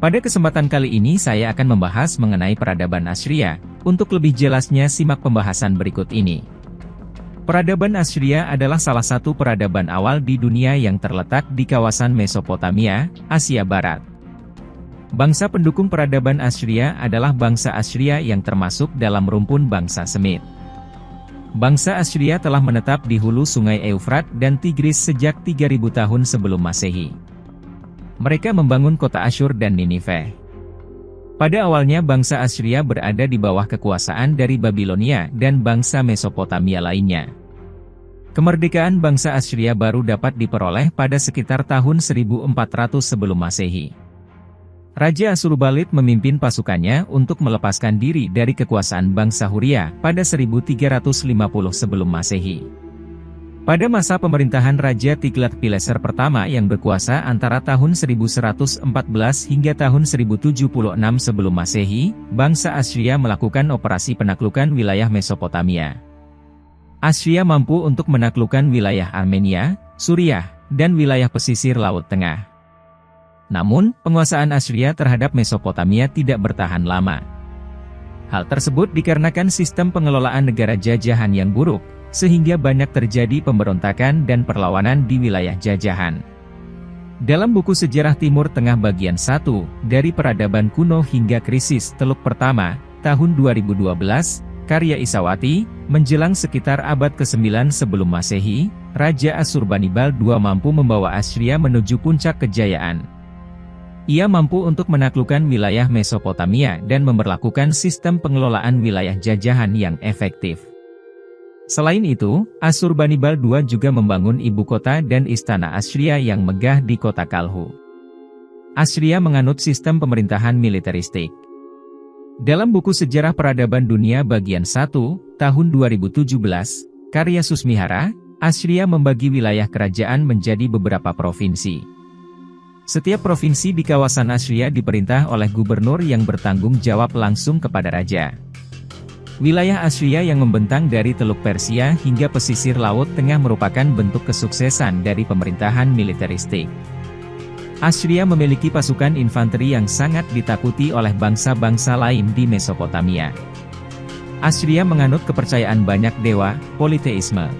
Pada kesempatan kali ini saya akan membahas mengenai peradaban Assyria. Untuk lebih jelasnya simak pembahasan berikut ini. Peradaban Assyria adalah salah satu peradaban awal di dunia yang terletak di kawasan Mesopotamia, Asia Barat. Bangsa pendukung peradaban Assyria adalah bangsa Assyria yang termasuk dalam rumpun bangsa Semit. Bangsa Assyria telah menetap di hulu sungai Eufrat dan Tigris sejak 3000 tahun sebelum Masehi. Mereka membangun kota Asyur dan Ninive. Pada awalnya bangsa Assyria berada di bawah kekuasaan dari Babilonia dan bangsa Mesopotamia lainnya. Kemerdekaan bangsa Assyria baru dapat diperoleh pada sekitar tahun 1400 sebelum Masehi. Raja Asurbanipal memimpin pasukannya untuk melepaskan diri dari kekuasaan bangsa Huria pada 1350 sebelum Masehi. Pada masa pemerintahan Raja Tiglat-Pileser pertama yang berkuasa antara tahun 1114 hingga tahun 1076 sebelum Masehi, bangsa Assyria melakukan operasi penaklukan wilayah Mesopotamia. Assyria mampu untuk menaklukkan wilayah Armenia, Suriah, dan wilayah pesisir Laut Tengah. Namun, penguasaan Assyria terhadap Mesopotamia tidak bertahan lama. Hal tersebut dikarenakan sistem pengelolaan negara jajahan yang buruk, sehingga banyak terjadi pemberontakan dan perlawanan di wilayah jajahan. Dalam buku Sejarah Timur Tengah bagian 1, dari Peradaban Kuno hingga Krisis Teluk Pertama, tahun 2012, karya Isawati, menjelang sekitar abad ke-9 sebelum Masehi, Raja Asurbanipal II mampu membawa Assyria menuju puncak kejayaan. Ia mampu untuk menaklukkan wilayah Mesopotamia dan memberlakukan sistem pengelolaan wilayah jajahan yang efektif. Selain itu, Asurbanipal II juga membangun ibu kota dan istana Assyria yang megah di kota Kalhu. Assyria menganut sistem pemerintahan militeristik. Dalam buku Sejarah Peradaban Dunia bagian 1, tahun 2017, karya Susmihara, Assyria membagi wilayah kerajaan menjadi beberapa provinsi. Setiap provinsi di kawasan Assyria diperintah oleh gubernur yang bertanggung jawab langsung kepada raja. Wilayah Assyria yang membentang dari Teluk Persia hingga pesisir Laut Tengah merupakan bentuk kesuksesan dari pemerintahan militeristik. Assyria memiliki pasukan infanteri yang sangat ditakuti oleh bangsa-bangsa lain di Mesopotamia. Assyria menganut kepercayaan banyak dewa, politeisme.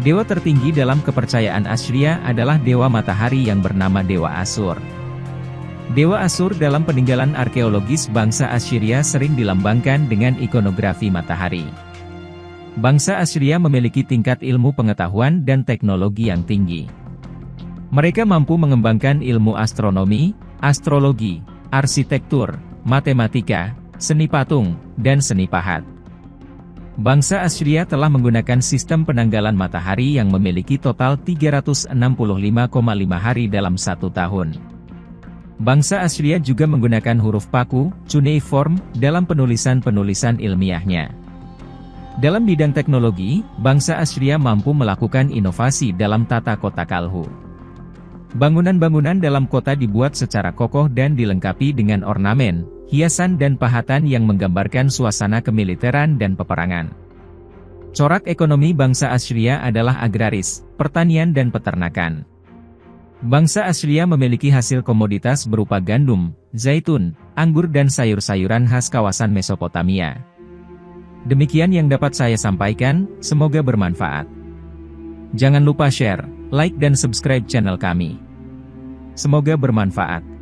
Dewa tertinggi dalam kepercayaan Assyria adalah dewa matahari yang bernama Dewa Asur. Dewa Asur dalam peninggalan arkeologis bangsa Assyria sering dilambangkan dengan ikonografi matahari. Bangsa Assyria memiliki tingkat ilmu pengetahuan dan teknologi yang tinggi. Mereka mampu mengembangkan ilmu astronomi, astrologi, arsitektur, matematika, seni patung, dan seni pahat. Bangsa Assyria telah menggunakan sistem penanggalan matahari yang memiliki total 365,5 hari dalam satu tahun. Bangsa Assyria juga menggunakan huruf paku, cuneiform, dalam penulisan-penulisan ilmiahnya. Dalam bidang teknologi, bangsa Assyria mampu melakukan inovasi dalam tata kota Kalhu. Bangunan-bangunan dalam kota dibuat secara kokoh dan dilengkapi dengan ornamen, hiasan dan pahatan yang menggambarkan suasana kemiliteran dan peperangan. Corak ekonomi bangsa Assyria adalah agraris, pertanian dan peternakan. Bangsa Assyria memiliki hasil komoditas berupa gandum, zaitun, anggur dan sayur-sayuran khas kawasan Mesopotamia. Demikian yang dapat saya sampaikan, semoga bermanfaat. Jangan lupa share, like dan subscribe channel kami. Semoga bermanfaat.